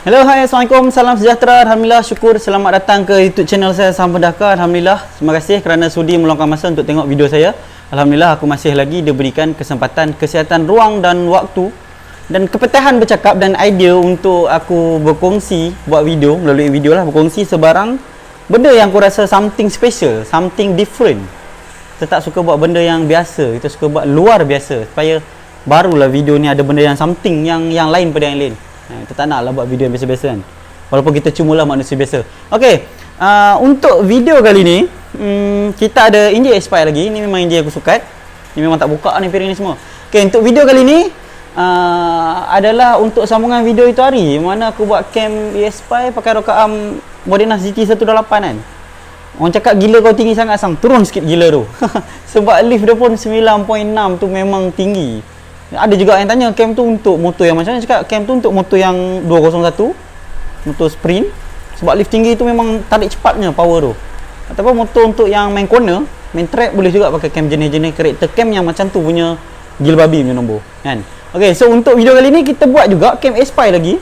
Hello, hai, Assalamualaikum, salam sejahtera, Alhamdulillah, syukur, selamat datang ke YouTube channel saya, Salam Pendaka. Alhamdulillah, terima kasih kerana sudi meluangkan masa untuk tengok video saya. Alhamdulillah, aku masih lagi diberikan kesempatan, kesihatan, ruang dan waktu dan kepetahan bercakap dan idea untuk aku berkongsi, buat video, melalui video lah, berkongsi sebarang benda yang aku rasa something special, something different. Kita tak suka buat benda yang biasa, kita suka buat luar biasa, supaya barulah video ni ada benda yang something yang lain pada yang lain. Kita tak nak lah buat video yang biasa-biasa kan, walaupun kita cumalah manusia biasa. Ok, untuk video kali ni kita ada enjin expire lagi. Ni memang enjin aku sukat, ni memang tak buka ni piring ni semua. Ok, untuk video kali ni adalah untuk sambungan video itu hari mana aku buat cam expire pakai rokaan Modernas GT128 kan. Orang cakap gila kau tinggi sangat Sang, turun sikit gila tu. Sebab lift dia pun 9.6 tu memang tinggi. Ada juga yang tanya cam tu untuk motor yang macam mana. Cakap cam tu untuk motor yang 201, motor sprint. Sebab lift tinggi tu memang tarik cepatnya power tu. Ataupun motor untuk yang main corner, main track, boleh juga pakai cam jenis-jenis karakter cam yang macam tu punya gila babi punya nombor kan. Ok, so untuk video kali ni kita buat juga cam Aspire lagi.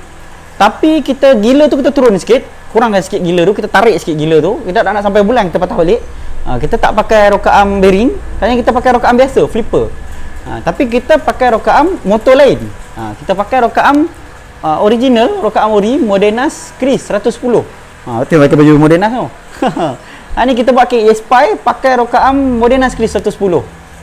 Tapi kita gila tu kita turun sikit, kurangkan sikit gila tu, kita tarik sikit gila tu. Kita tak nak sampai bulan kita patah balik. Kita tak pakai rokaan bearing, katanya kita pakai rokaan biasa, flipper. Tapi kita pakai rokaan motor lain. Kita pakai rokaan original, rokaan ori Modernas Chris 110. Betul pakai baju Modernas tu. Ni kita buat cam Aspire pakai rokaan Modernas Chris 110.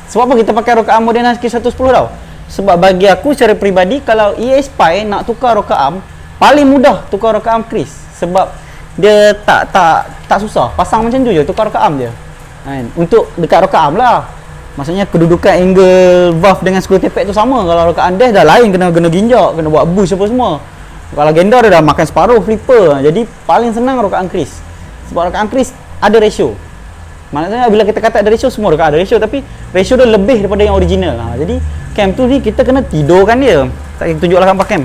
Sebab apa kita pakai rokaan Modernas Chris 110 tau? Sebab bagi aku secara peribadi, kalau Aspire nak tukar rokaan, paling mudah tukar rokaan Chris. Sebab dia tak susah. Pasang macam tu je, tukar rokaan dia. Untuk dekat rokaan lah. Maksudnya kedudukan angle valve dengan screw tapered tu sama. Kalau rokaan dash dah lain, kena ginjak, kena buat bush apa semua. Kalau Gendar dia dah makan separuh flipper. Jadi paling senang rokaan Chris. Sebab rokaan Chris ada ratio. Maksudnya bila kita kata ada ratio, semua rokaan ada ratio, tapi ratio dia lebih daripada yang original. Jadi cam tu ni kita kena tidurkan dia. Tak kita tunjuklah gambar cam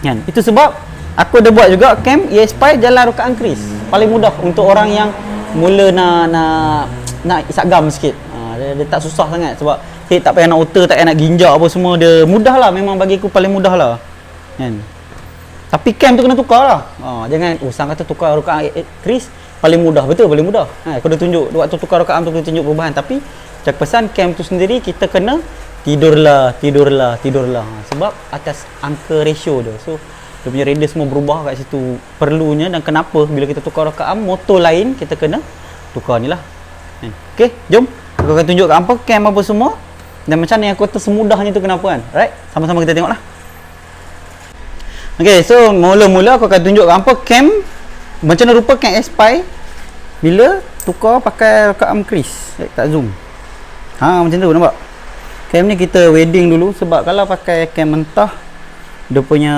kan. Itu sebab aku ada buat juga cam Aspire jalan rokaan Chris. Paling mudah untuk orang yang mula nak isap gam sikit. Dia tak susah sangat sebab head tak payah nak otter, tak payah nak ginjak apa semua. Dia mudah lah, memang bagi aku paling mudah lah kan. Tapi cam tu kena tukar lah. Jangan Sang kata tukar rokaan Chris paling mudah. Betul, paling mudah. Aku dah tunjuk waktu tukar rokaan tu, kita tunjuk perubahan. Tapi cak pesan cam tu sendiri kita kena tidurlah. Sebab atas angka ratio dia. So dia punya radius semua berubah kat situ perlunya. Dan kenapa bila kita tukar rokaan motor lain, kita kena tukar ni lah. Ok, jom aku akan tunjuk apa cam apa semua dan macam ni aku kata semudahnya tu kenapa kan. Alright, sama-sama kita tengok lah. Ok, so mula-mula aku akan tunjuk apa cam macam mana rupa cam Aspire bila tukar pakai rokaan Chris. Tak zoom. Macam tu nampak. Cam ni kita wedding dulu. Sebab kalau pakai cam mentah, dia punya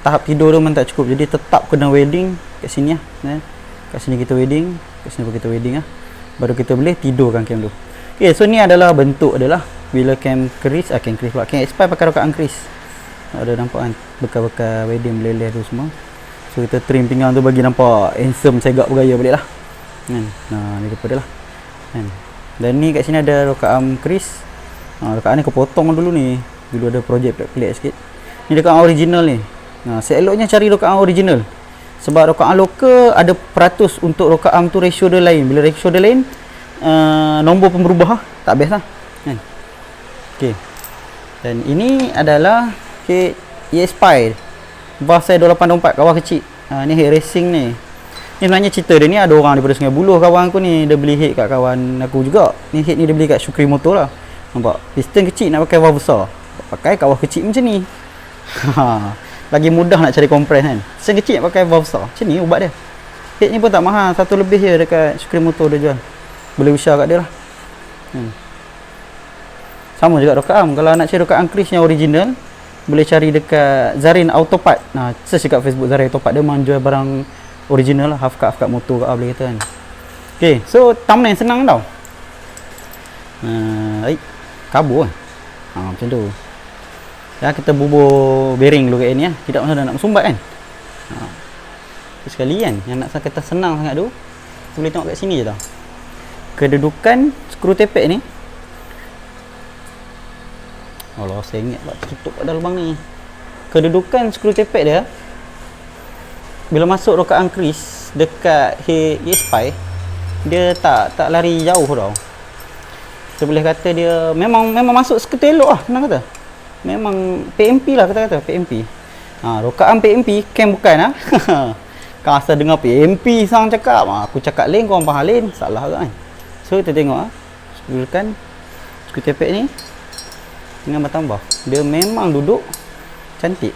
tahap tidur tu memang tak cukup. Jadi tetap kena wedding kat sini lah. Kat sini kita wedding, kat sini pun kita wedding lah. Baru kita boleh tidurkan cam tu. Ok, so ni adalah bentuk adalah bila cam Chris, cam Aspire pakai rokaan Chris. Ada nampak kan bekas-bekas wedding meleleh tu semua. So kita trim pinggang tu bagi nampak handsome, segak bergaya balik lah kan. Ni daripada lah kan. Dan ni kat sini ada rokaan Chris. Rokaan ni aku potong dulu ni. Dulu ada projek pelik-pelik sikit. Ni rokaan original ni. Seeloknya cari rokaan original. Sebab rokaan lokal ada peratus untuk rokaan tu ratio dia lain. Bila ratio dia lain, nombor pun berubah tak best lah kan. Ok, dan ini adalah Aspire valve saya 284, kawah kecil. Ni head racing ni. Ni sebenarnya cerita dia ni, ada orang daripada Sungai Buloh, kawan aku ni, dia beli head kat kawan aku juga. Ni head ni dia beli kat Syukri Motor lah. Nampak piston kecil nak pakai valve besar, pakai kawah kecil macam ni. Lagi mudah nak cari kompres kan. Piston kecil nak pakai valve besar macam ni ubat dia. Head ni pun tak mahal, 1 lebih je dekat Syukri Motor dia jual. Boleh usaha kat dia lah. Sama juga rokaan. Kalau nak cari rokaan Chris yang original, boleh cari dekat Zarin Autopart. Search dekat Facebook Zarin Autopart. Dia memang jual barang original lah, half cut motor kat boleh kata kan. Ok, so thumbnail senang tau. Kabur kan. Macam tu. Kita bubur bearing dulu kat ni lah. Tidak masa dah nak sumbat kan. Sekali kan, yang nak kata senang sangat tu, boleh tengok kat sini je tau. Kedudukan skru tapered ni. Allah, saya ingat buat tutup pada lubang ni. Kedudukan skru tapered dia bila masuk rokaan Chris dekat Spy, dia tak lari jauh tau. Kita boleh kata dia memang masuk seketul elok lah, senang kata. Memang PMP lah kata PMP. Rokaan PMP, camp bukan lah. Kau asal dengar PMP sang cakap, aku cakap lain, korang faham lain, salah kan. So kita tengok gunakan skru tepek ni dengan bertambah. Dia memang duduk cantik.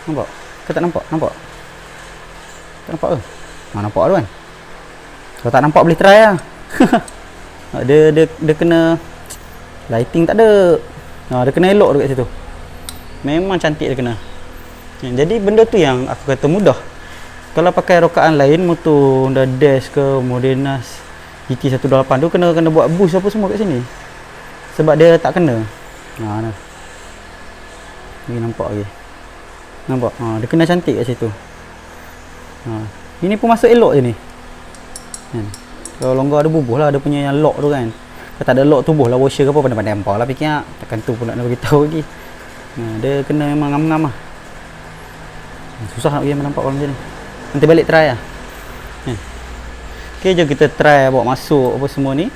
Nampak? Kau tak nampak? Nampak? Tak nampak ke? Nampak tu kan? Kalau tak nampak boleh try lah. dia kena lighting tak ada. Dia kena elok dekat situ. Memang cantik dia kena. Jadi benda tu yang aku kata mudah. Kalau pakai rokaan lain, motor Honda Dash ke Modenas GT128 tu kena buat boost apa semua kat sini. Sebab dia tak kena. Nah. Ni nampak lagi. Nampak? Dia kena cantik kat situ. Ini pun masuk elok je ni. Kalau longgar ada bubuh lah, ada punya yang lock tu kan. Kalau tak ada lock tubuh lah, washer ke apa, pandai-pandai hampa lah fikir. Takkan tu pula nak beritahu lagi. Dia kena memang ngam-ngam lah. Susah nak pergi nampak kalau macam ni. Nanti balik try lah. Okay, jom kita try bawa masuk apa semua ni.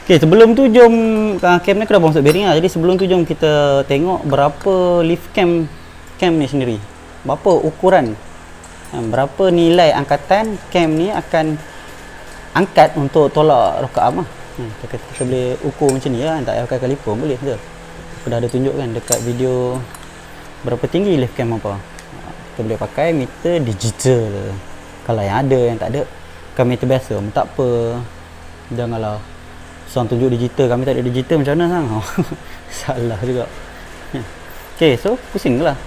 Okay, sebelum tu jom cam ni aku dah masuk bearing lah. Jadi sebelum tu jom kita tengok berapa lift cam ni sendiri. Berapa ukuran, berapa nilai angkatan cam ni akan angkat untuk tolak rokaan lah. Kita boleh ukur macam ni lah, tak payah pakai kaliper boleh je. Aku dah ada tunjukkan dekat video berapa tinggi lift cam apa. Kita boleh pakai meter digital. Kalau yang ada, yang tak ada, kan meter biasa. Tak apa, janganlah seorang tunjuk digital, kami tak ada digital macam mana sang? Salah juga. Okay, so pusing lah.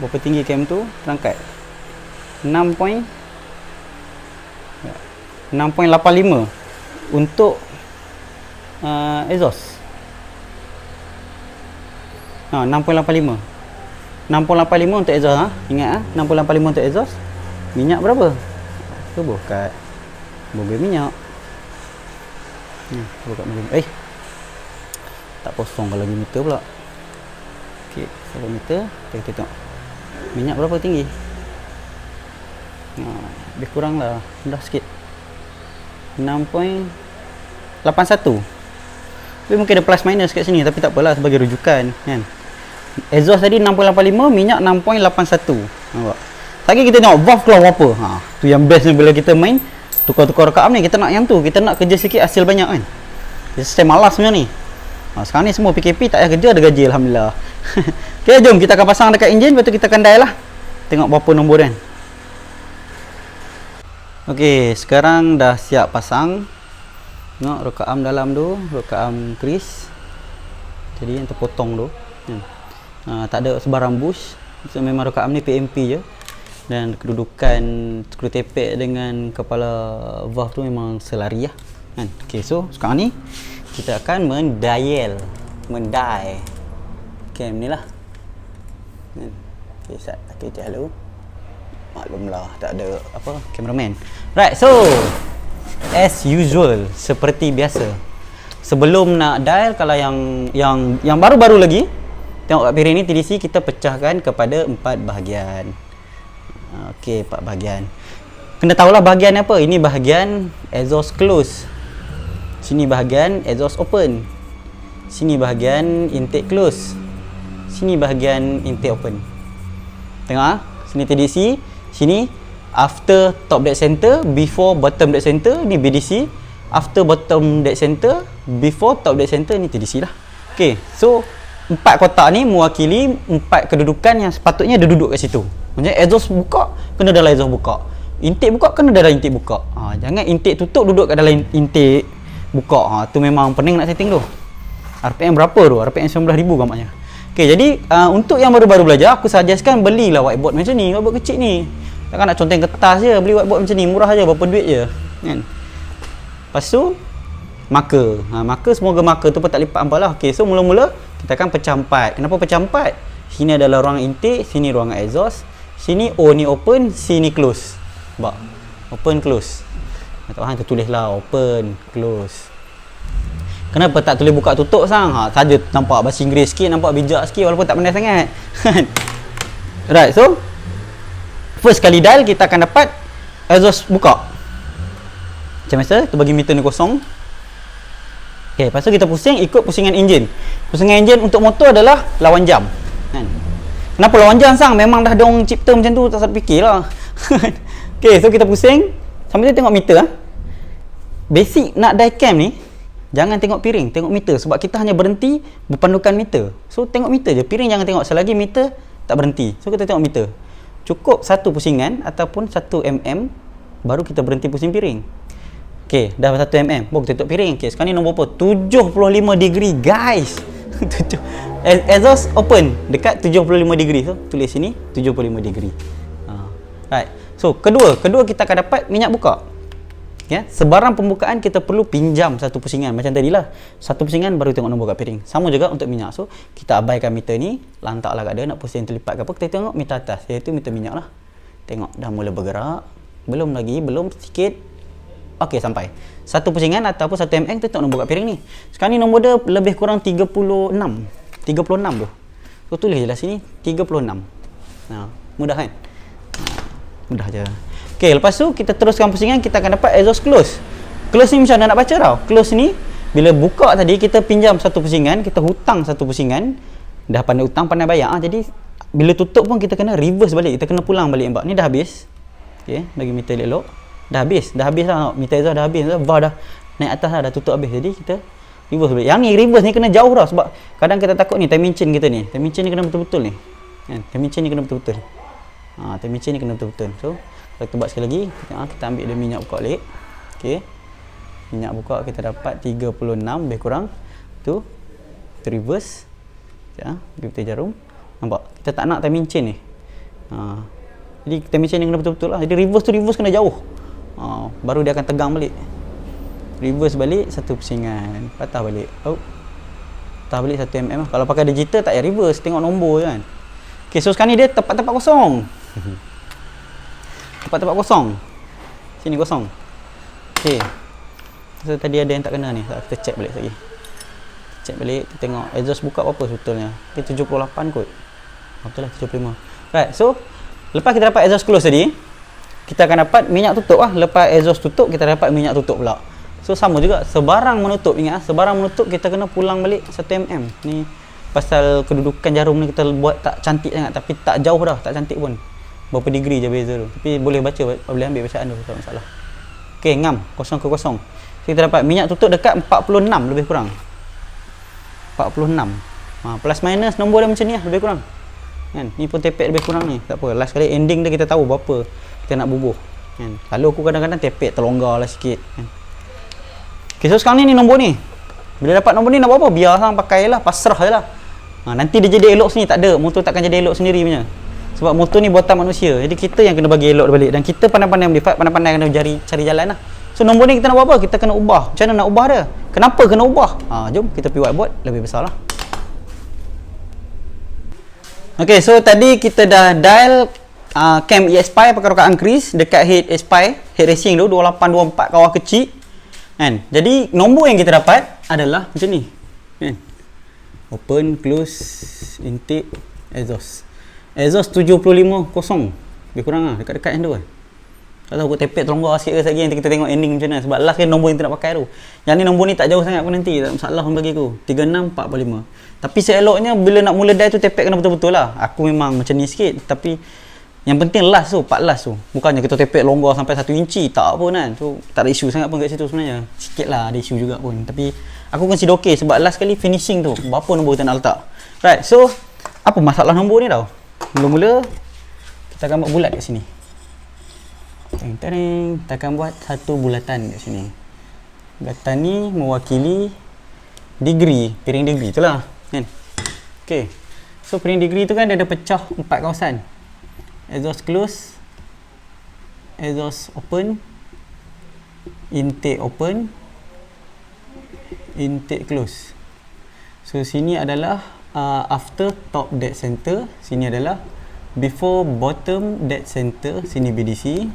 Berapa tinggi cam tu terangkat? 6.85 untuk exhaust. 6.85 untuk exhaust. Ingat 6.85 untuk exhaust. Minyak berapa? Tubuh kat mobil minyak. Tubuh kat mobil. Tak kosong kalau lagi meter pula. Okey, 1 meter. Kita tengok minyak berapa tinggi. Lebih kurang lah, rendah sikit. 6.81. Tapi mungkin ada plus minus kat sini, tapi tak apalah sebagai rujukan kan. Exhaust tadi 6.85, minyak 6.81. Nampak? Lagi kita tengok valve keluar berapa. Tu yang best ni bila kita main tukar-tukar rokaan ni, kita nak yang tu, kita nak kerja sikit hasil banyak kan. Saya malas sebenarnya ni. Sekarang ni semua PKP tak payah kerja, ada gaji alhamdulillah. Okay, jom kita akan pasang dekat enjin, lepas tu kita akan dial lah. Tengok berapa nombor kan. Okay, sekarang dah siap pasang. Tengok rokaan dalam tu, rokaan Chris. Jadi yang terpotong tu. Tak ada sebarang bush. So, memang rokaan ni PMP je. Dan kedudukan skru tepek dengan kepala valve tu memang selari lah kan. Okay, so sekarang ni kita akan mendial cam ni lah. Okay, start aktiviti hello. Maklumlah tak ada apa cameraman. Right, so as usual, seperti biasa, sebelum nak dial, kalau yang baru-baru lagi tengok kat piring ni TDC, kita pecahkan kepada 4 bahagian. Okey, 4 bahagian. Kena tahulah bahagian apa. Ini bahagian exhaust close. Sini bahagian exhaust open. Sini bahagian intake close. Sini bahagian intake open. Tengok sini TDC, sini after top dead center, before bottom dead center. Ni BDC. After bottom dead center, before top dead center. Ni TDC lah. Okey, so 4 kotak ni mewakili 4 kedudukan yang sepatutnya dia duduk kat situ. Maksudnya exhaust buka, kena dalam exhaust buka. Intake buka, kena dalam intake buka. Jangan intake tutup, duduk kat dalam intake buka. Tu memang pening nak setting tu. RPM berapa tu? RPM 19,000 gampangnya. Okay, jadi untuk yang baru-baru belajar, aku suggestkan belilah whiteboard macam ni, whiteboard kecil ni. Takkan nak conteng kertas je, beli whiteboard macam ni, murah je, berapa duit je kan. Lepas tu marker. Marker, semoga marker tu pun tak lipat hampa lah. Okay, so mula-mula kita akan pecah 4. Kenapa pecah 4? Sini adalah ruang intake, sini ruangan exhaust. Sini O ni open, sini close. Nampak? Open, close. Tak faham, tertulis lah open, close. Kenapa tak tulis buka tutup sang? Saja nampak bahasa Inggeris sikit, nampak bijak sikit walaupun tak pandai sangat. Right, so first kali dial kita akan dapat exhaust buka. Macam biasa, kita bagi meter ni kosong. Okay, lepas tu kita pusing ikut pusingan enjin. Pusingan enjin untuk motor adalah lawan jam. Kan? Kenapa lawan jam sang? Memang dah dong cipta macam tu, tak usah fikir lah. Okay, so kita pusing sambil tu tengok meter. Basic nak diecam ni, jangan tengok piring, tengok meter. Sebab kita hanya berhenti berpandukan meter. So tengok meter je, piring jangan tengok. Selagi meter tak berhenti, so kita tengok meter. Cukup satu pusingan ataupun 1 mm baru kita berhenti pusing piring. Okay, dah 1 mm baru kita tutup piring. Okay, sekarang ni nombor apa? 75 degree guys. Exhaust open dekat 75 degree. So tulis sini 75 degree. Right, so kedua kita akan dapat minyak buka. Ya, sebarang pembukaan kita perlu pinjam satu pusingan macam tadilah. Satu pusingan baru tengok nombor kat piring. Sama juga untuk minyak. So kita abaikan meter ni, lantaklah kat dia nak pusing terlipat ke apa, kita tengok meter atas, iaitu meter minyak lah. Tengok dah mula bergerak. Belum sikit. Okey, sampai. Satu pusingan ataupun 1 mm kita tengok nombor kat piring ni. Sekarang ni nombor dia lebih kurang 36 tu. So tulis je lah sini 36. Mudah kan? Mudah je. Okay, lepas tu kita teruskan pusingan, kita akan dapat exhaust close. Close ni macam mana nak baca tau. Close ni bila buka tadi kita pinjam satu pusingan, kita hutang satu pusingan. Dah pandai hutang, pandai bayar. Jadi bila tutup pun kita kena reverse balik, kita kena pulang balik. Nampak ni dah habis. Okay, bagi meter elok. Dah habis lah. Meter exhaust dah habis. VAR dah naik atas dah tutup habis. Jadi kita reverse balik. Yang ni reverse ni kena jauh dah, sebab kadang kita takut ni timing chain kita ni. Timing chain ni kena betul-betul ni. Kan? Timing chain ni kena betul-betul. Timing chain ni kena betul-betul. So kita buat sekali lagi, kita ambil dia minyak buka balik. Okey. Minyak buka kita dapat 36 lebih kurang. Tu reverse. Ya, kita jarum. Nampak? Kita tak nak timing chain ni. Jadi timing chain ni kena betul-betul lah. Jadi reverse kena jauh. Baru dia akan tegang balik. Reverse balik satu pusingan, patah balik. Patah balik 1 mm lah. Kalau pakai digital tak payah reverse, tengok nombor je kan. Okey, so sekarang ni dia tempat kosong. Tempat kosong. Sini kosong. Okey. So tadi ada yang tak kena ni. Kita check balik lagi. Check balik, kita tengok exhaust buka berapa sebetulnya. Dia 78 kot. Betul lah 75. Right, so lepas kita dapat exhaust close tadi, kita akan dapat minyak tutup lah. Lepas exhaust tutup, kita dapat minyak tutup pula. So sama juga, sebarang menutup, ingat sebarang menutup kita kena pulang balik 1 mm. Ni pasal kedudukan jarum ni kita buat tak cantik sangat, tapi tak jauh dah, tak cantik pun. Berapa degree je beza tu. Tapi boleh baca, boleh ambil bacaan tu, tak masalah. Okey, ngam, kosong ke kosong. So, kita dapat minyak tutup dekat 46 lebih kurang. 46. Plus minus nombor dia macam ni lah, lebih kurang. Kan? Ni pun tepek lebih kurang ni. Tak apa, last kali ending dia kita tahu berapa kita nak bubuh. Kan? Kalau aku kadang-kadang tepek terlonggar lah sikit. Kan? Okay, so sekarang ni nombor ni. Bila dapat nombor ni nak buat apa? Biar hang pakai lah, pasrah je lah. Nanti dia jadi elok sini, tak ada. Motor takkan jadi elok sendiri punya. Sebab motor ni buatan manusia. Jadi kita yang kena bagi elok balik. Dan kita pandai-pandai modify, pandai-pandai kena cari jalan lah. So nombor ni kita nak buat apa? Kita kena ubah. Macam mana nak ubah dia? Kenapa kena ubah? Jom kita pergi whiteboard, lebih besar lah. Okay, so tadi kita dah dial cam ESPI pakai rokat Angkris dekat head ESPI, head racing tu 2824 kawah kecil. Kan? Jadi nombor yang kita dapat adalah macam ni. Kan? Open, close, intake, exhaust. Exhaust 75 kosong. Lebih kurang lah, dekat-dekat yang tu kan. Tak tahu aku tepek terlonggar sikit ke lagi, nanti kita tengok ending macam mana. Sebab last kan nombor yang kita nak pakai tu. Yang ni nombor ni tak jauh sangat pun nanti, tak masalah pun bagi aku. 3645. Tapi seeloknya bila nak mula dial tu tepek kena betul-betul lah. Aku memang macam ni sikit, tapi yang penting last tu, part last tu. Bukannya kita tepek longgar sampai 1 inci, tak apa kan. Tu tak ada isu sangat pun kat situ sebenarnya. Sikit lah ada isu juga pun. Tapi aku consider okey sebab last kali finishing tu, berapa nombor kita nak letak. Right, so apa masalah nombor ni tau? Mula-mula kita akan buat bulat kat sini. Teng-teng, kita akan buat satu bulatan kat sini. Bulatan ni mewakili degree, piring degree tu lah kan. Okay, so piring degree tu kan dia ada pecah 4 kawasan. Exhaust close, exhaust open, intake open, intake close. So sini adalah after top dead center, sini adalah before bottom dead center, sini BDC.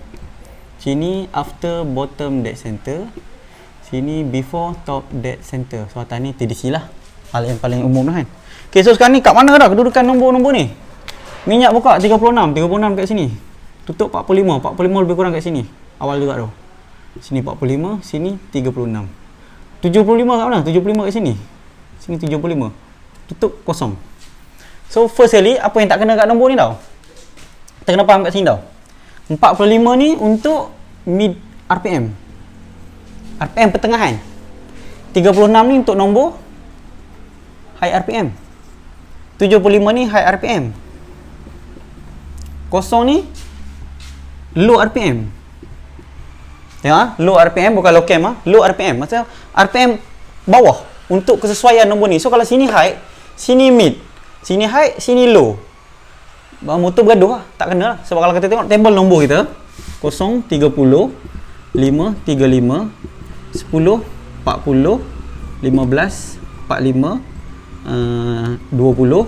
Sini after bottom dead center, Sini before, top, dead center. So atas ni TDC lah, paling umum lah kan. Okay, so sekarang ni kat mana dah kedudukan nombor-nombor ni? Minyak buka 36 kat sini. Tutup 45 lebih kurang kat sini. Awal juga tu. Sini 45, sini 36. 75 kat mana? 75 kat sini. Sini 75. Tutup kosong. So first kali apa yang tak kena kat nombor ni tau? Kita kena faham kat sini tau. 45 ni untuk mid RPM. RPM pertengahan. 36 ni untuk nombor high RPM. 75 ni high RPM. Kosong ni low RPM. Ya, low RPM bukan low cam ah, low RPM. Maksudnya RPM bawah untuk kesesuaian nombor ni. So kalau sini high, sini mid, sini high, sini low. Motor bergaduh lah, tak kena lah. Sebab kalau kita tengok table nombor kita 0, 30, 5, 35, 10, 40, 15, 45, 20,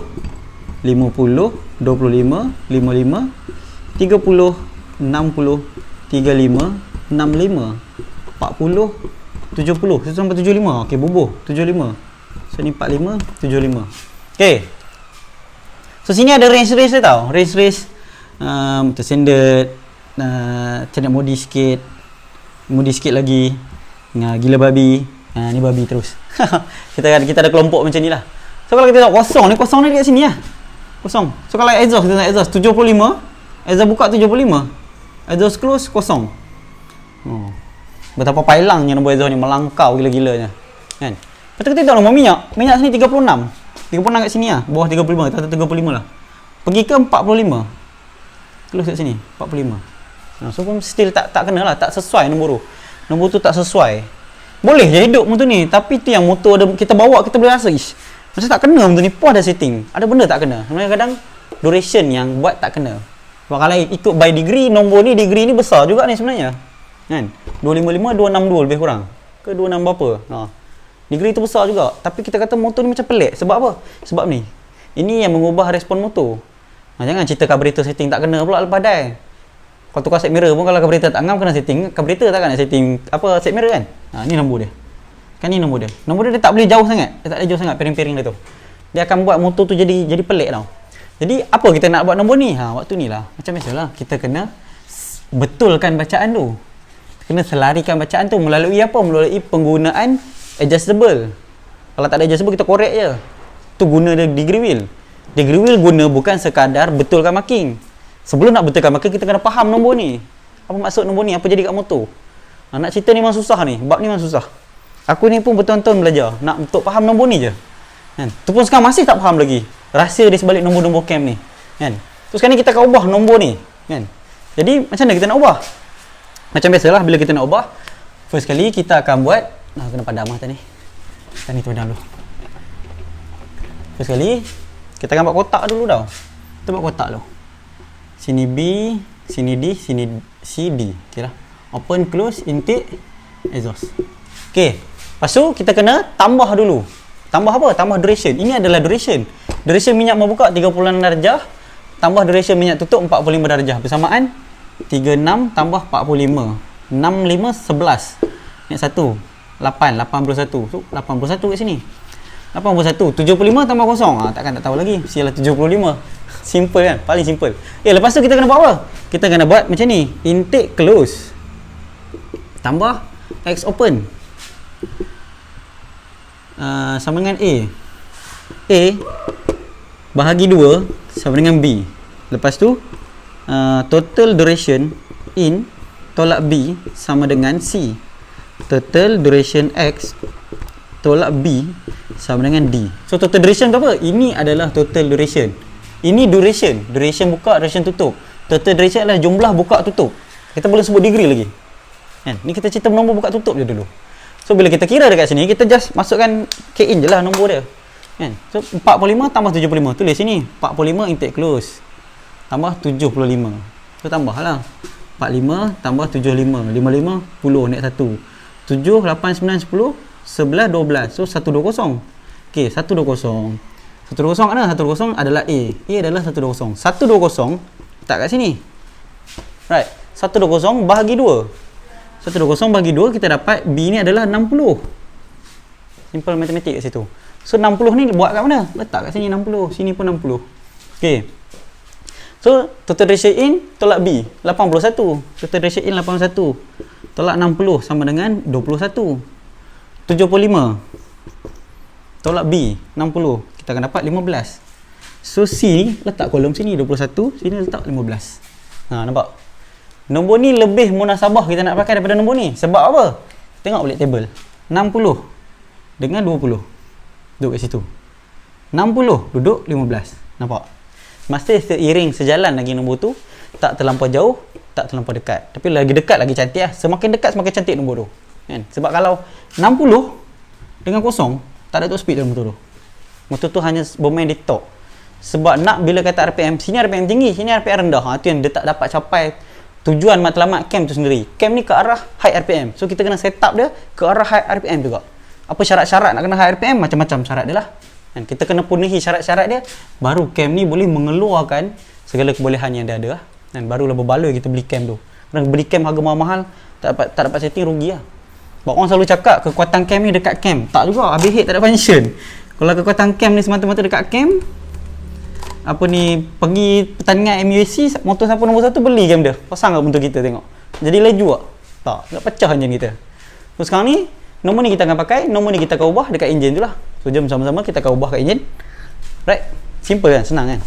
50, 25, 55, 30, 60, 35, 65, 40, 70. So sampai 75. Okey, bubuh 75. So ni 45, 75. Okey. So sini ada range dia tau. Range standard, macam nak modi sikit lagi. Gila babi. Ni babi terus. kita ada kelompok macam ni lah. So kalau kita tengok kosong ni dekat sini lah. Kosong. So kalau exhaust, kita nak exhaust 75, exhaust buka 75, exhaust close kosong. Betapa pailangnya nombor exhaust ni, melangkau gila-gilanya kan. Lepas tu kita tengok nombor minyak sini 36 kat sini lah, bawah 35, atas 35 lah. Pergi ke 45, close kat sini 45. So pun still tak kena lah, tak sesuai nombor tu tak sesuai. Boleh je hidup motor ni, tapi tu yang motor ada, kita bawa kita boleh rasa macam tak kena motor ni. Pun ada setting, ada benda tak kena. Sebenarnya kadang duration yang buat tak kena. Sebab kalau ikut by degree, nombor ni degree ni besar juga ni sebenarnya kan. 255, 262 lebih kurang ke 26 berapa. Degree tu besar juga. Tapi kita kata motor ni macam pelik. Sebab apa? Sebab ni, ini yang mengubah respon motor. Jangan cerita carburetor setting tak kena pula lepas dah. Kalau tukar set mirror pun, kalau carburetor tak ngam kena setting. Carburetor takkan nak setting apa set mirror kan. Ni nombor dia. Kan ni nombor dia. Nombor dia tak boleh jauh sangat. Dia tak boleh jauh sangat pairing-pairing dia tu. Dia akan buat motor tu jadi pelik tau. Jadi apa kita nak buat nombor ni? Waktu ni lah. Macam biasalah, kita kena betulkan bacaan tu. Kena selarikan bacaan tu melalui apa? Melalui penggunaan adjustable. Kalau tak ada adjustable, kita korek je. Tu guna degree wheel. Degree wheel guna bukan sekadar betulkan marking. Sebelum nak betulkan marking, kita kena faham nombor ni. Apa maksud nombor ni? Apa jadi kat motor? Nak cerita ni memang susah ni. Bab ni memang susah. Aku ni pun bertahun-tahun belajar nak untuk faham nombor ni je kan. Tu pun sekarang masih tak faham lagi rahsia di sebalik nombor-nombor cam ni kan. So sekarang ni kita akan ubah nombor ni kan. Jadi macam mana kita nak ubah? Macam biasalah, bila kita nak ubah, first kali kita akan buat, kena padam lah tadi. Tadi tu padam dulu. First kali kita akan buat kotak dulu tau. Kita buat kotak dulu. Sini B, sini D, sini C, D. Okay lah. Open, close, intake, exhaust. Okay. Lepas tu kita kena tambah dulu. Tambah apa? Tambah duration. Ini adalah duration. Duration minyak membuka 36 darjah, tambah duration minyak tutup 45 darjah. Bersamaan 36 tambah 45. 6, 5, 11. Ni 1. 8, 81. So 81 kat sini. 81. 75 tambah kosong. Takkan tak tahu lagi. Sialah 75. Simple kan? Paling simple. Lepas tu kita kena buat apa? Kita kena buat macam ni. Intake close. Tambah X open. Sama dengan A. A bahagi 2 sama dengan B. Lepas tu total duration in tolak B sama dengan C. Total duration X tolak B sama dengan D. So total duration tu apa? Ini adalah total duration. Ini duration. Duration buka, duration tutup. Total duration adalah jumlah buka tutup. Kita boleh sebut degree lagi kan? Ni kita cerita nombor buka tutup je dulu. So bila kita kira dekat sini, kita just masukkan key in je lah nombor dia kan? So 45 tambah 75. Tulis sini 45 intake close tambah 75. So tambah lah 45 tambah 75. 55 10 naik 1. 7 8 9 10 11 12. So 120. Okay, 120. 120 mana? 120 adalah A. A adalah 120. 120 tak kat sini. Right. 120 bahagi 2. 120 bagi 2 kita dapat B ni adalah 60. Simple matematik kat situ. So 60 ni buat kat mana? Letak kat sini 60, sini pun 60. Okey. So total ratio in tolak B 81. Total ratio in 81 tolak 60 sama dengan 21. 75 tolak B 60, kita akan dapat 15. So C letak kolom sini 21, sini letak 15. Nampak? Nombor ni lebih munasabah kita nak pakai daripada nombor ni. Sebab apa? Tengok balik table. 60 dengan 20. Duduk kat situ. 60 duduk 15. Nampak? Masih seiring sejalan lagi nombor tu. Tak terlampau jauh, tak terlampau dekat. Tapi lagi dekat lagi cantik lah. Semakin dekat semakin cantik nombor tu. Kan? Sebab kalau 60 dengan kosong, tak ada top speed dalam motor tu. Motor tu hanya bermain di top. Sebab nak bila kata RPM, sini RPM tinggi, sini RPM rendah. Itu yang dia tak dapat capai tujuan matlamat cam tu sendiri. Cam ni ke arah high RPM. So kita kena set up dia ke arah high RPM juga. Apa syarat-syarat nak kena high RPM? Macam-macam syarat dia lah. Dan kita kena penuhi syarat-syarat dia, baru cam ni boleh mengeluarkan segala kebolehan yang dia ada lah. Dan barulah berbaloi kita beli cam tu. Orang beli cam harga mahal-mahal, tak dapat setting, rugi lah. Sebab orang selalu cakap kekuatan cam ni dekat cam. Tak juga, habis head tak ada function. Kalau kekuatan cam ni semata-mata dekat cam, apa ni, pergi pertandingan MUSC, motor siapa nombor 1 beli cam dia. Pasang kat motor kita tengok. Jadi laju tak? Tak, nak pecah enjin kita. So sekarang ni, nombor ni kita akan pakai, nombor ni kita akan ubah dekat enjin tu lah. So jom sama-sama kita akan ubah kat enjin. Right? Simple kan? Senang kan?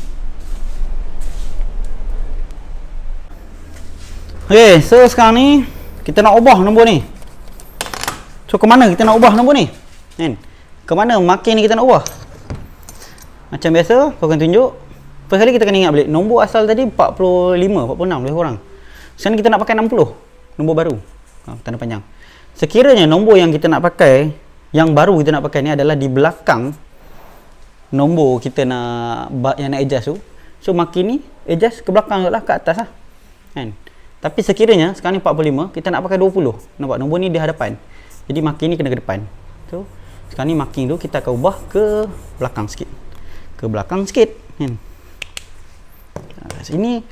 Okay, so sekarang ni kita nak ubah nombor ni. So ke mana kita nak ubah nombor ni? Kan? Ke mana marking ni kita nak ubah? Macam biasa, kau akan tunjuk. First kali kita kena ingat balik, nombor asal tadi 45, 46 lebih kurang. Sekarang kita nak pakai 60, nombor baru. Tanda panjang. Sekiranya nombor yang kita nak pakai, yang baru kita nak pakai ni adalah di belakang nombor kita yang nak adjust tu. So marking ni adjust ke belakang lah, ke atas lah. Kan? Tapi sekiranya sekarang ni 45, kita nak pakai 20. Nampak nombor ni di hadapan. Jadi marking ni kena ke depan. So sekarang ni marking tu kita akan ubah ke belakang sikit. Ke belakang sikit. Kan? Sini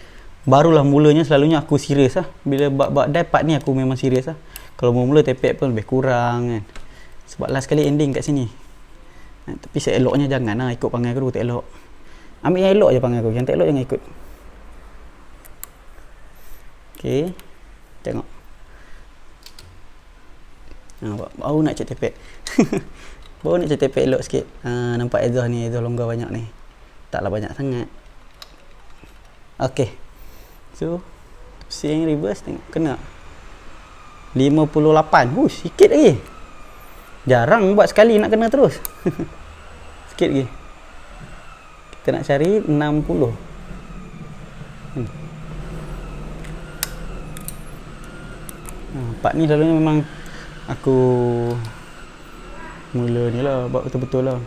barulah mulanya, selalunya aku serius lah. Bila buat die part ni aku memang serius lah. Kalau mula-mula tepek pun lebih kurang kan. Sebab last kali ending kat sini. Tapi seeloknya jangan lah ikut panggil aku, tak elok. Ambil yang elok je panggil aku, yang tak elok jangan ikut. Okay, tengok. Baru nak cek tepek. Baru nak cek tepek elok sikit. Nampak exhaust ni, exhaust longgar banyak ni. Taklah banyak sangat. Okay, so pusing reverse, tengok kena 58. Sikit lagi. Jarang buat sekali nak kena terus. Sikit lagi. Kita nak cari 60. Part ni selalunya memang aku mula ni lah, buat betul-betul lah.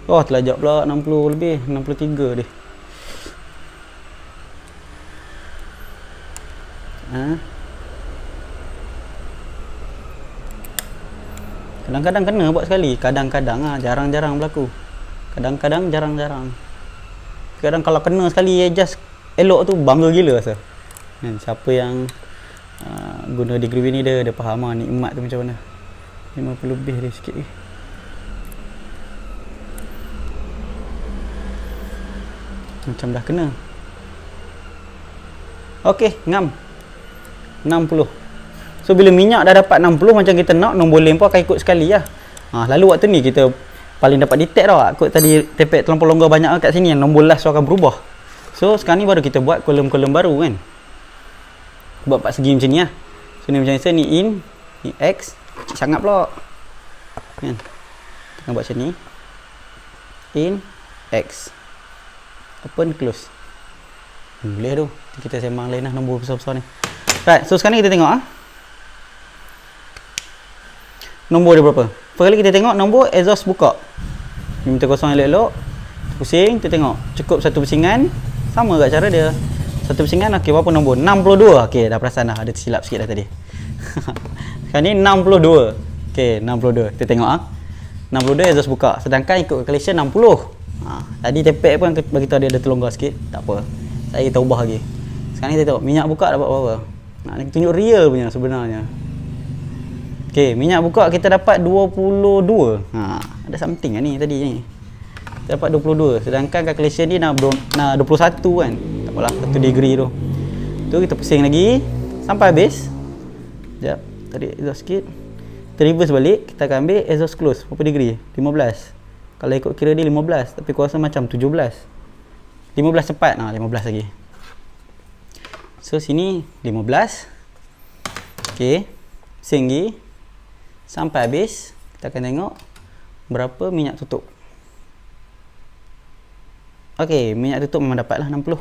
Oh, terlajak pula 60 lebih, 63 dia. Kadang-kadang kena buat sekali, kadang-kadang jarang-jarang berlaku. Kadang-kadang jarang-jarang. Kadang kalau kena sekali adjust elok tu bangga gila rasa. Siapa yang guna degree ni dia faham nikmat tu macam mana. 50 lebih dia sikit lagi. Macam dah kena. Okey, ngam 60. So bila minyak dah dapat 60 macam kita nak, nombor lem pun akan ikut sekali lah. Lalu waktu ni kita paling dapat detect tau. Aku tadi tepek terlampau longgar banyak kat sini, yang nombor last tu akan berubah. So sekarang ni baru kita buat kolom-kolom baru kan. Buat part segi macam ni lah. So ni macam ni, ni in, ni X, sangat pula kan. Kita buat macam ni, in, X, open, close. Boleh tu. Kita sembang lain lah nombor besar-besar ni. Right, so sekarang ni kita tengok nombor dia berapa. First kali kita tengok nombor exhaust buka. Ni minta kosong elok-elok. Pusing, kita tengok cukup satu pusingan. Sama kat cara dia. Satu pusingan, okey, berapa nombor? 62. Okey, dah perasan dah, ada tersilap sikit dah tadi. Sekarang ni 62. Okey, 62. Kita tengok 62 exhaust buka. Sedangkan ikut calculation 60. Tadi tepek pun bagi tahu dia ada terlonggar sikit. Tak apa. Kita ubah lagi. Sekarang ni kita tengok minyak buka dapat berapa. Nak tunjuk real punya sebenarnya. Okey, minyak buka kita dapat 22. Ada something ni tadi ni. Kita dapat 22. Sedangkan calculation ni nak 21 kan. Tak apalah, 1 degree tu. Tu kita pusing lagi sampai habis. Sekejap, tarik exhaust sikit. Kita reverse balik, kita akan ambil exhaust close. Berapa degree? 15. Kalau ikut kira dia 15, tapi aku rasa macam 17. 15 cepat. 15 lagi. So sini 15. Okey. Pusing lagi sampai habis. Kita akan tengok berapa minyak tutup. Okey, minyak tutup memang dapatlah 60.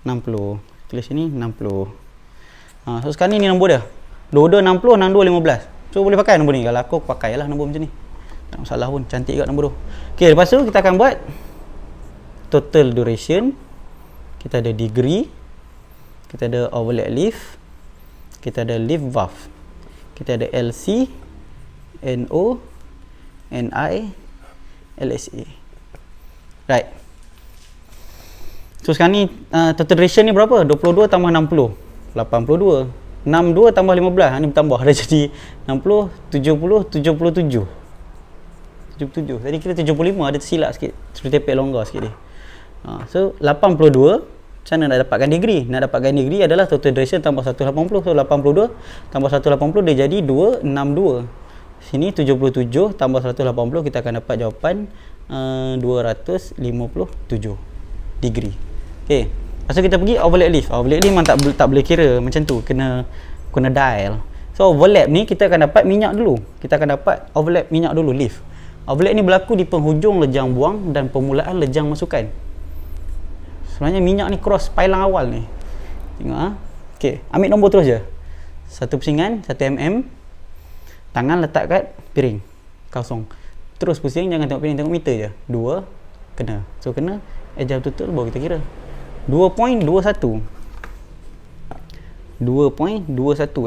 60. Tulis sini 60. So sekarang ni nombor dia. 22 60, 62 15. So boleh pakai nombor ni. Kalau aku pakailah nombor macam ni. Tak ada masalah pun, cantik juga nombor tu. Okey, lepas tu kita akan buat total duration. Kita ada degree. Kita ada overlap lift. Kita ada lift valve. Kita ada LC, NO, NI, LSA. Right. So sekarang ni total duration ni berapa? 22 tambah 60, 82. 62 tambah 15, ni bertambah dah jadi 60, 70, 77. 77. Tadi kira 75, ada tersilap sikit. Suruh tepek longgar sikit dia. So 82. Macam mana nak dapatkan degree? Nak dapatkan degree adalah total duration tambah 180. So 82 tambah 180 dia jadi 262. Sini 77 tambah 180 kita akan dapat jawapan 257 degree. Okey. Lepas tu kita pergi overlap lift. Overlap lift memang tak boleh kira macam tu. Kena dial. So overlap ni kita akan dapat minyak dulu. Kita akan dapat overlap minyak dulu, lift. Overlap ni berlaku di penghujung lejang buang dan permulaan lejang masukan. Sebenarnya minyak ni cross pailang awal ni. Tengok Okey, ambil nombor terus je. Satu pusingan, 1 mm. Tangan letak kat piring kosong. Terus pusing, jangan tengok piring, tengok meter je. 2 kena. So kena ejal betul baru kita kira. 2.21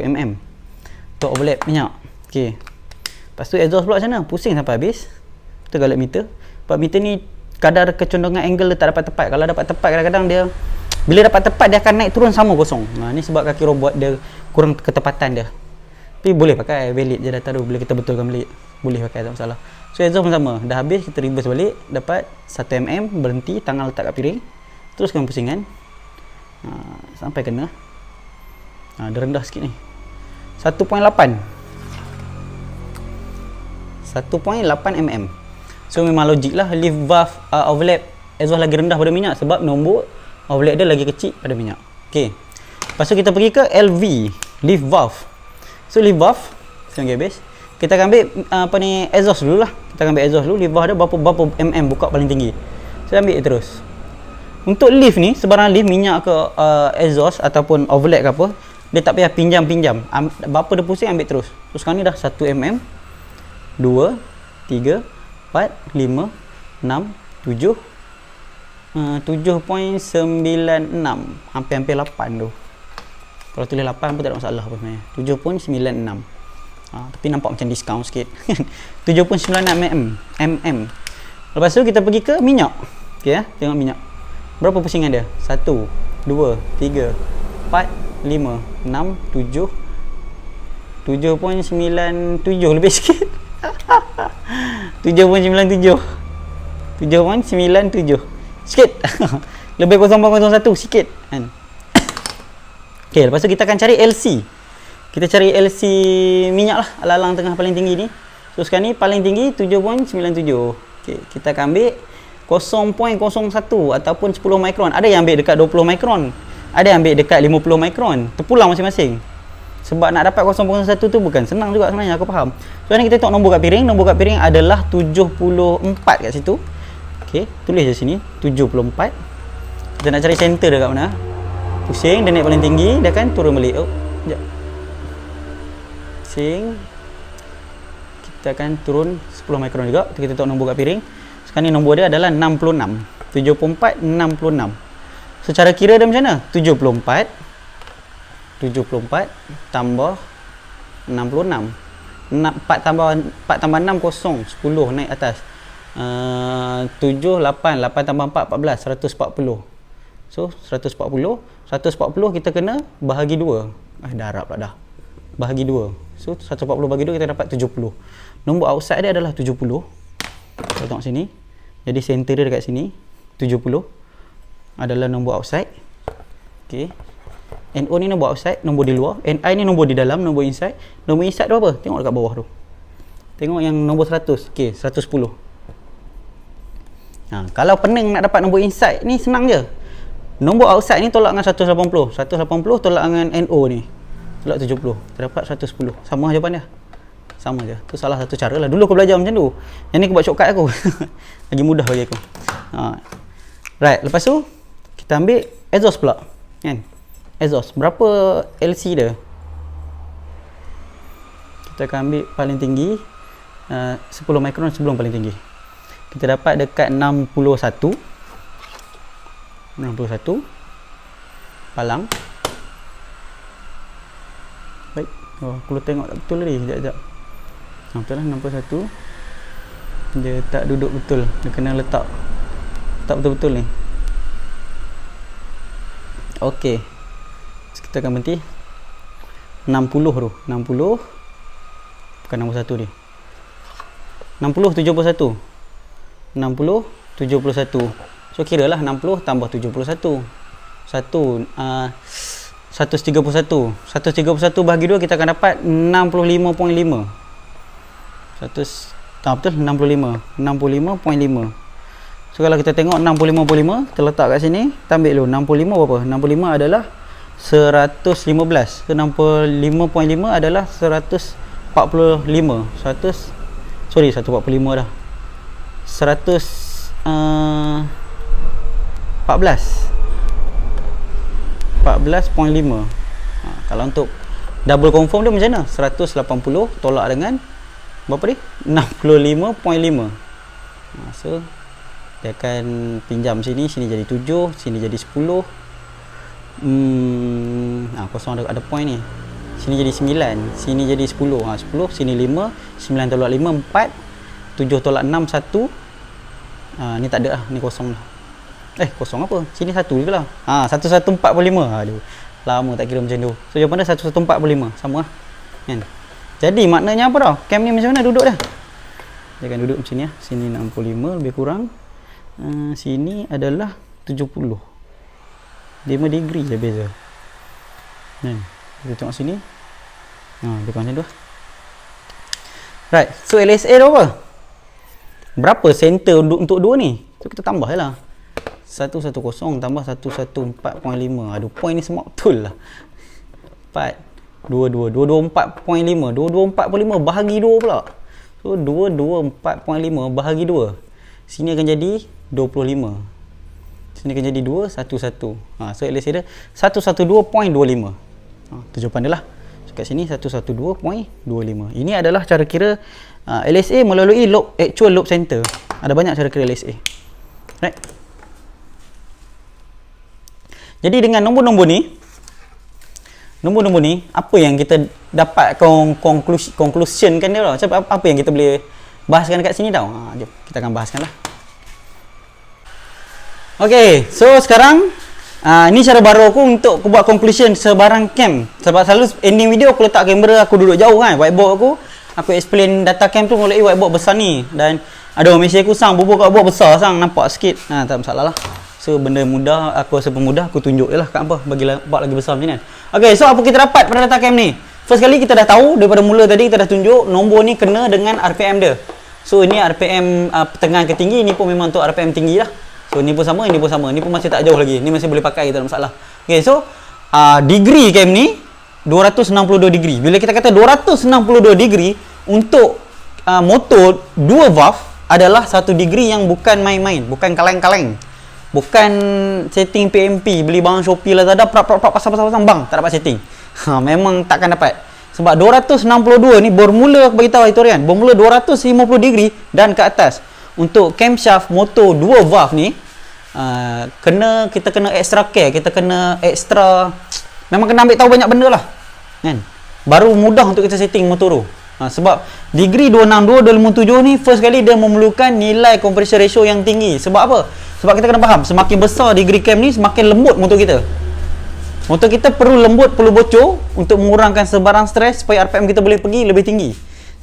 mm untuk overlap minyak. Okey. Lepas tu exhaust pula macam mana? Pusing sampai habis. Kita galak meter. Sebab meter ni kadar kecondongan angle dia tak dapat tepat. Kalau dapat tepat kadang-kadang dia, bila dapat tepat dia akan naik turun sama kosong. Ni sebab kaki robot dia kurang ketepatan dia. Tapi boleh pakai, valid je data tu. Bila kita betulkan balik, boleh pakai, tak masalah. So exhaust pun sama. Dah habis kita reverse balik, dapat 1 mm, berhenti, tangan letak kat piring. Teruskan pusingan sampai kena. Dia rendah sikit ni. 1.8 mm. So memang logik lah lift valve overlap exhaust lagi rendah pada minyak sebab nombor overlap dia lagi kecil pada minyak. Okey. Lepas tu kita pergi ke LV, lift valve. So lift valve sehingga habis. Kita akan ambil exhaust dulu lah. Kita akan ambil exhaust dulu. Lift valve dia berapa mm buka paling tinggi. Saya ambil terus. Untuk lift ni, sebarang lift minyak ke exhaust ataupun overlap ke apa, dia tak payah pinjam-pinjam. Berapa dia pusing ambil terus. So sekarang ni dah 1 mm, 2, 3, 4, 5, 6, 7, 7.96, hampir-hampir 8 tu. Kalau tulis 8 pun tak ada masalah apa sebenarnya. 7.96. Tapi nampak macam diskaun sikit. 7.96 mm. Lepas tu kita pergi ke minyak. Okey tengok minyak. Berapa pusingan dia? 1, 2, 3, 4, 5, 6, 7. 7.97 lebih sikit. 7.97. 7.97 sikit. Lebih 0.01 sikit kan. Okey, lepas tu kita akan cari LC. Kita cari LC minyak lah, alang-alang tengah paling tinggi ni. So sekarang ni paling tinggi 7.97. Okey, kita akan ambil 0.01 ataupun 10 mikron. Ada yang ambil dekat 20 mikron. Ada yang ambil dekat 50 mikron. Terpulang masing-masing. Sebab nak dapat 0.01 tu bukan senang juga sebenarnya, aku faham. So ni kita tengok nombor kat piring. Nombor kat piring adalah 74 kat situ. Okey, tulis je sini 74. Kita nak cari center dia kat mana. Pusing, dia naik paling tinggi, dia akan turun balik. Oh, sekejap. Pusing. Kita akan turun 10 mikron juga. Kita tengok nombor kat piring. Sekarang ni nombor dia adalah 66. 74, 66. So cara kira dia macam mana? 74 tambah 66. 4 tambah 6 kosong, 10 naik atas. 7 8 tambah 4 14, 140. So 140 kita kena bahagi 2. Darab pula dah. Bahagi 2. So 140 bahagi 2 kita dapat 70. Nombor outside dia adalah 70. Kita tengok sini. Jadi center dia dekat sini 70 adalah nombor outside. Okey. NO ni nombor outside, nombor di luar. NI ni nombor di dalam, nombor inside. Nombor inside tu apa? Tengok dekat bawah tu. Tengok yang nombor 100. Okey, 110. Kalau pening nak dapat nombor inside ni senang je. Nombor outside ni tolak dengan 180. 180 tolak dengan NO ni. Tolak 70. Kita dapat 110. Sama jawapan dia. Sama je. Tu salah satu cara lah. Dulu aku belajar macam tu. Yang ni aku buat shortcut aku. Lagi mudah bagi aku. Right, lepas tu kita ambil exhaust pula. Kan? Exhaust. Berapa LC dia? Kita akan ambil paling tinggi 10 mikron sebelum paling tinggi. Kita dapat dekat 61 palang. Baik. Aku perlu tengok tak betul tadi. Sekejap. Betul lah 61. Dia tak duduk betul. Dia kena letak betul-betul ni. Okey. Kita akan berhenti 60 tu. 60 bukan nombor 1 ni. 60 71. 60 71. So kira lah 60 tambah 71. 131. 131 bahagi 2 kita akan dapat 65.5. Betul 65. 65.5. So kalau kita tengok 65.5 terletak kat sini, kita ambil dulu 65 berapa? 65 adalah 115. So 65.5 adalah 145. 145 dah. 14.5. Kalau untuk double confirm dia macam mana? 180 tolak dengan berapa ni? 65.5. So dia akan pinjam sini jadi 7, sini jadi 10. Kosong ada point ni. Sini jadi 9, sini jadi 10. 10, sini 5, 9 tolak 5 4, 7 tolak 6 1. Ni tak ada lah, ni kosong dah. Kosong apa? Sini 1 je lah. 1145. Aduh. Lama tak kira macam tu. So jawapan dia 1145. Sama lah. Kan? Jadi maknanya apa dah? Cam ni macam mana duduk dah? Dia akan duduk macam ni lah. Sini 65 lebih kurang. Sini adalah 70. 5 degree je beza. Kita tengok sini. Lebih kurang macam tu lah. Right. So LSA tu apa? Berapa center untuk 2 ni? So kita tambah je lah. 110 tambah 114.5. Aduh, point ni semua betul lah. 224.5 bahagi 2 pula. So 224.5 bahagi 2. Sini akan jadi 25. Sini akan jadi 211. So LSA dia 112.25. Tu jawapan dia lah. So kat sini 112.25. Ini adalah cara kira LSA melalui actual lobe center. Ada banyak cara kira LSA. Right. Jadi dengan nombor-nombor ni apa yang kita dapat conclusion kan dia lah. Apa yang kita boleh bahaskan dekat sini tau. Jom kita akan bahaskan lah. Okay, so sekarang ni cara baru aku untuk aku buat conclusion sebarang cam. Sebab selalu ending video aku letak kamera aku duduk jauh kan, whiteboard aku explain data cam tu melalui whiteboard besar ni. Dan ada orang mesej aku, sang bubur kat buat besar sang, nampak sikit. Tak masalah lah. So benda mudah, aku rasa pemudah, aku tunjuk je lah kat apa, bagi buat lagi besar macam ni. Okay, so apa kita dapat pada data cam ni? First kali kita dah tahu, daripada mula tadi kita dah tunjuk nombor ni kena dengan RPM dia. So ini RPM pertengahan ke tinggi, ni pun memang untuk RPM tinggi lah. So ni pun sama, ni pun sama, ni pun masih tak jauh lagi, ni masih boleh pakai, tak ada masalah. Okay, so degree cam ni 262 degree. Bila kita kata 262 degree untuk motor 2 valve adalah satu degree yang bukan main-main, bukan kaleng-kaleng. Bukan setting PMP, beli barang Shopee Lazada, pasang bang, tak dapat setting. Memang takkan dapat. Sebab 262 ni bermula, aku beritahu Hitorian, bermula 250 degree dan ke atas. Untuk camshaft motor 2 valve ni, kita kena extra care, kita kena extra, memang kena ambil tahu banyak benda lah. Kan? Baru mudah untuk kita setting motor tu. Sebab degree 262, 257 ni first kali dia memerlukan nilai compression ratio yang tinggi. Sebab apa? Sebab kita kena faham, semakin besar degree cam ni, semakin lembut motor kita. Motor kita perlu lembut, perlu bocor untuk mengurangkan sebarang stres supaya RPM kita boleh pergi lebih tinggi.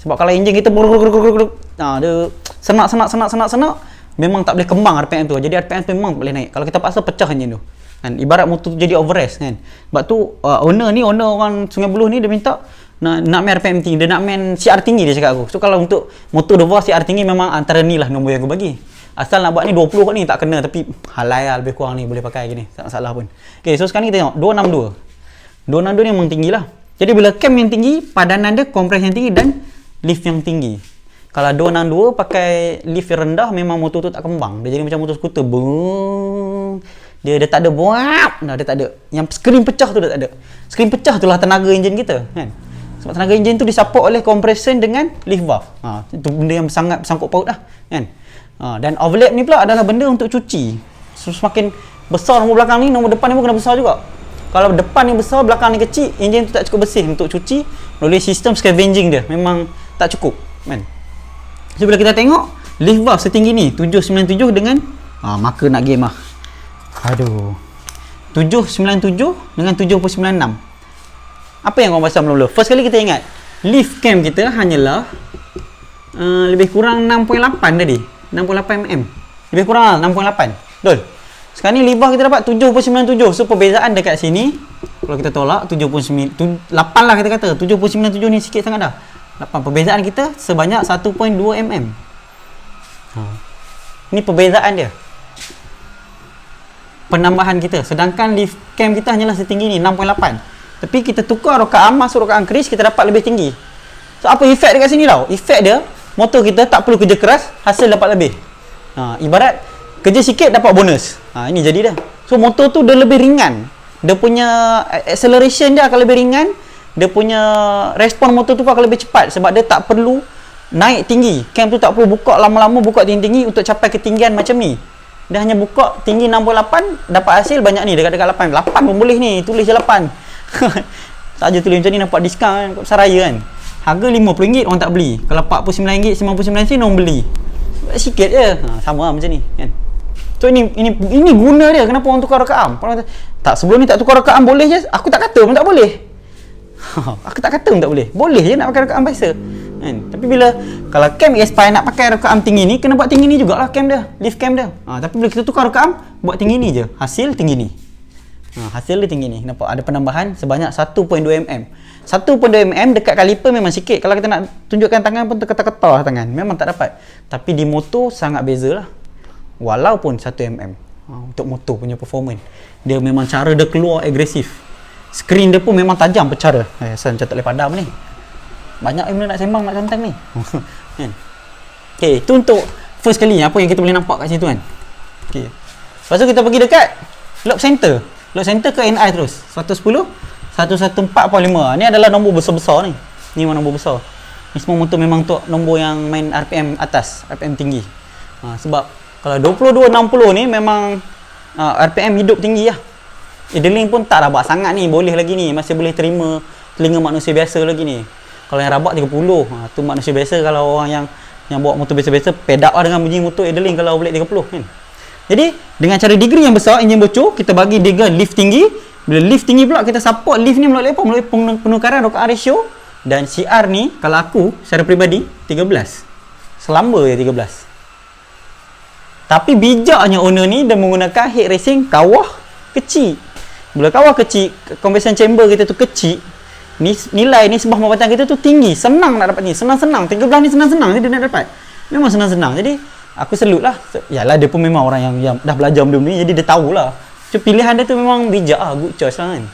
Sebab kalau enjin kita dia senak, memang tak boleh kembang RPM tu. Jadi RPM tu memang boleh naik. Kalau kita paksa, pecah enjin tu. Kan, ibarat motor tu jadi overrest kan. Sebab tu owner orang Sungai Buloh ni dia minta nak main RPM tinggi, dia nak main CR tinggi, dia cakap aku. So kalau untuk motor Dova CR tinggi memang antara ni lah nombor yang aku bagi. Asal nak buat ni 20 ni tak kena, tapi halai lah, lebih kurang ni boleh pakai gini, tak masalah pun. Okay, so sekarang kita tengok 262 ni memang tinggi lah. Jadi bila cam yang tinggi, padanan dia kompres yang tinggi dan lift yang tinggi. Kalau 262 pakai lift yang rendah, memang motor tu tak kembang, dia jadi macam motor skuter. Dia tak ada buap, dia tak ada. Yang skrin pecah tu dia tak ada. Skrin pecah tu lah tenaga enjin kita kan. Sebab tenaga enjin tu disupport oleh compression dengan lift valve. Itu benda yang sangat sangkut paut lah kan. Dan overlap ni pula adalah benda untuk cuci. So, semakin besar nombor belakang ni, nombor depan ni pun kena besar juga. Kalau depan ni besar, belakang ni kecil, enjin tu tak cukup bersih untuk cuci melalui sistem scavenging dia. Memang tak cukup kan. So bila kita tengok lift valve setinggi ni 797 dengan maka nak game lah. 797 dengan 796. Apa yang korang pasal mula-mula? First kali kita ingat lift cam kita hanyalah lebih kurang 6.8 tadi, 6.8 mm. Lebih kurang lah 6.8. Betul? Sekarang ni lift valve kita dapat 7.97. So perbezaan dekat sini, kalau kita tolak 7.9, 8 lah kita kata, 7.97 ni sikit sangat dah. 8. Perbezaan kita sebanyak 1.2 mm. Ini perbezaan dia, penambahan kita. Sedangkan lift cam kita hanyalah setinggi ni 6.8. Tapi kita tukar rokaan masuk rokaan keris, kita dapat lebih tinggi. So apa efek dekat sini tau? Efek dia, motor kita tak perlu kerja keras, hasil dapat lebih. Ibarat kerja sikit dapat bonus. Ini jadi dah. So motor tu dia lebih ringan. Dia punya acceleration dia akan lebih ringan. Dia punya respon motor tu akan lebih cepat sebab dia tak perlu naik tinggi. Cam tu tak perlu buka lama-lama, buka tinggi-tinggi untuk capai ketinggian macam ni. Dia hanya buka tinggi 6.8, dapat hasil banyak ni, dekat-dekat 8. 8 pun boleh ni, tulis je 8. Saja tulis macam ni, nampak diskaun kan, kat Saraya kan. Harga RM50 orang tak beli. Kalau RM49, RM99 orang beli. Sikit je. Sama lah macam ni kan. So ini guna dia. Kenapa orang tukar rokaan? Tak, sebelum ni tak tukar rokaan boleh je. Aku tak kata pun tak boleh. Aku tak kata pun tak boleh. Boleh je nak pakai rokaan biasa kan. Tapi bila kalau cam Aspire nak pakai rokaan tinggi ni, kena buat tinggi ni jugalah cam dia, lift cam dia. Tapi bila kita tukar rokaan, buat tinggi ni je, hasil tinggi ni. Hasil dia tinggi ni. Nampak ada penambahan sebanyak 1.2 mm. 1.2 mm dekat kaliper memang sikit. Kalau kita nak tunjukkan tangan pun terketar-ketar tangan, memang tak dapat. Tapi di motor sangat beza lah. Walaupun 1 mm. Untuk motor punya performance, dia memang cara dia keluar agresif. Skrin dia pun memang tajam bercara. Saya macam tak boleh padam ni. Banyak benda nak sembang nak santai ni. Kan? Okay, itu untuk first kali apa yang kita boleh nampak kat situ kan. Okay. Lepas tu kita pergi dekat lock center. Lock center ke NI terus 110 114.5. Ni adalah nombor besar-besar ni. Ni memang nombor besar. Ni semua motor memang untuk nombor yang main RPM atas, RPM tinggi. Sebab kalau 2260 ni memang RPM hidup tinggi lah. Idling pun tak rabak sangat ni, boleh lagi ni, masih boleh terima telinga manusia biasa lagi ni. Kalau yang rabak 30, tu manusia biasa. Kalau orang yang bawa motor biasa-biasa, pedak lah dengan bunyi motor idling kalau boleh 30 kan. Jadi dengan cara degree yang besar, enjin bocor, kita bagi dia lift tinggi. Bila lift tinggi pula, kita support lift ni melalui apa? Melalui penukaran rokaan ratio. Dan CR ni, kalau aku secara peribadi 13, selamba je 13. Tapi bijaknya owner ni, dia menggunakan head racing kawah kecil. Bila kawah kecil, compression chamber kita tu kecil, nilai ni sebah mabatan kita tu tinggi. Senang nak dapat ni, senang-senang. 13 ni senang-senang ni dia nak dapat. Memang senang-senang. Jadi aku salute lah. Yalah, dia pun memang orang yang dah belajar benda ni, jadi dia tahulah. So pilihan dia tu memang bijak lah, good choice lah kan.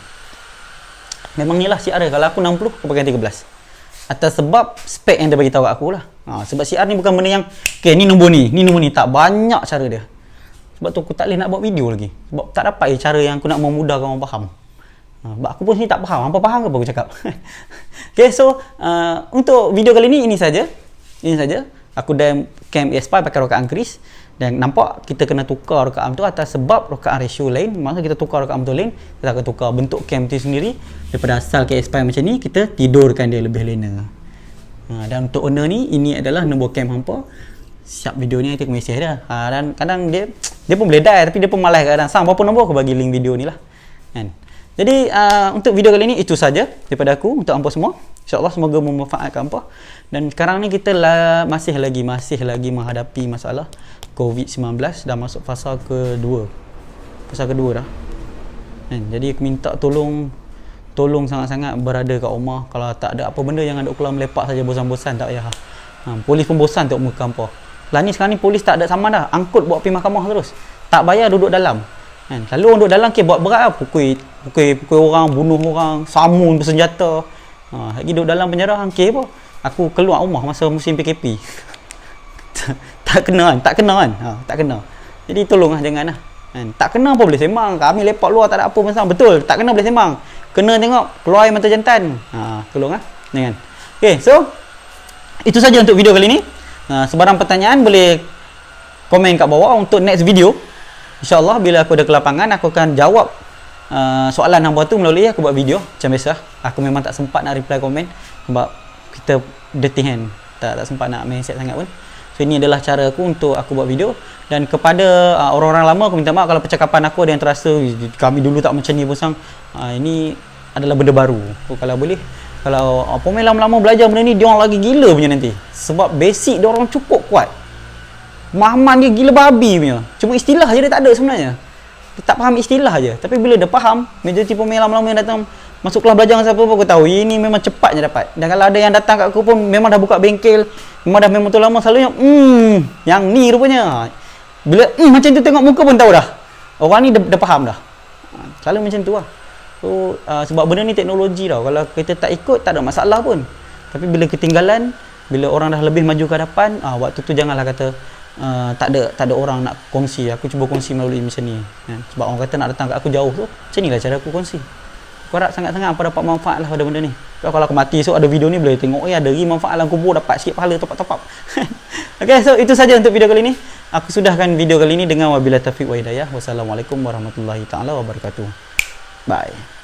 Memang ni lah CR dia. Kalau aku 60, aku pakai 13. Atas sebab spek yang dia bagi tahu kat aku lah. Sebab CR ni bukan benda yang okay, ni nombor ni, tak banyak cara dia. Sebab tu aku tak boleh nak buat video lagi. Sebab tak dapat cara yang aku nak memudahkan orang faham. Sebab aku pun sini tak faham. Hampa faham ke apa aku cakap? Okay, so untuk video kali ni ini saja. Aku dan cam Aspire pakai rokaan keris. Dan nampak kita kena tukar rokaan tu atas sebab rokaan ratio lain. Maksudnya kita tukar rokaan betul lain, kita akan tukar bentuk cam tu sendiri. Daripada asal cam Aspire macam ni, kita tidurkan dia lebih lena. Dan untuk owner ni, ini adalah nombor cam hampa. Siap video ni nanti aku mesej dah. Dan kadang dia pun boleh dial, tapi dia pun malas kadang. Sang berapa nombor aku bagi link video ni lah. Kan? Jadi untuk video kali ni itu saja daripada aku untuk hampa semua. InsyaAllah semoga memanfaatkan hampa. Dan sekarang ni kita masih lagi menghadapi masalah COVID-19, dah masuk fasa kedua. Fasa kedua dah. Kan? Jadi aku minta tolong sangat-sangat berada kat rumah. Kalau tak ada apa benda, jangan duk keluar melepak saja bosan-bosan, tak payah. Polis pun bosan tengok muka hampa. Lah ni sekarang ni polis tak ada sama dah, angkut bawa pergi mahkamah terus. Tak bayar duduk dalam. Kan? Lalu orang duduk dalam buat berat lah. Pukul orang, bunuh orang, samun bersenjata. Lagi duduk dalam penjara hangkir apa. Aku keluar rumah masa musim PKP. tak kena kan. Tak kena. Jadi tolonglah janganlah. Kan? Tak kena apa boleh sembang. Kami lepak luar tak ada apa masalah. Betul, tak kena boleh sembang. Kena tengok keluar air mata jantan. Tolonglah. Jangan. Okay, so itu saja untuk video kali ni. Sebarang pertanyaan boleh komen kat bawah untuk next video. InsyaAllah bila aku ada kelapangan, aku akan jawab soalan hangpa tu melalui aku buat video. Macam biasa, aku memang tak sempat nak reply komen sebab kita dirty hand, tak sempat nak main set sangat pun. So ini adalah cara aku untuk aku buat video. Dan kepada orang-orang lama, aku minta maaf kalau percakapan aku ada yang terasa kami dulu tak macam ni Bosang. Ini adalah benda baru. Kalau boleh, kalau pemain lama-lama belajar benda ni, dia orang lagi gila punya nanti. Sebab basic dia orang cukup kuat. Pemahaman dia gila babi punya. Cuma istilah je dia tak ada sebenarnya. Dia tak faham istilah je. Tapi bila dia faham, majoriti pemain lama-lama yang datang masuk kelas belajar dengan siapa pun aku tahu ini memang cepat je dapat. Dan kalau ada yang datang kat aku pun memang dah buka bengkel, memang tu lama, selalunya yang ni rupanya. Bila macam tu tengok muka pun tahu dah. Orang ni dah faham dah. Selalu macam tu lah. So sebab benda ni teknologi tau. Kalau kita tak ikut tak ada masalah pun. Tapi bila ketinggalan, bila orang dah lebih maju ke hadapan, waktu tu janganlah kata tak ada orang nak kongsi. Aku cuba kongsi melalui macam ni. Sebab orang kata nak datang kat aku jauh tu, macam ni lah cara aku kongsi. Aku harap sangat-sangat apa dapat manfaat lah pada benda ni. Kalau aku mati esok ada video ni, boleh tengok ada manfaat dalam kubur, dapat sikit pahala top up. Okay, so itu saja untuk video kali ni. Aku sudahkan video kali ni dengan wabillahi taufiq wa hidayah. Wassalamualaikum warahmatullahi taala wabarakatuh. Bye.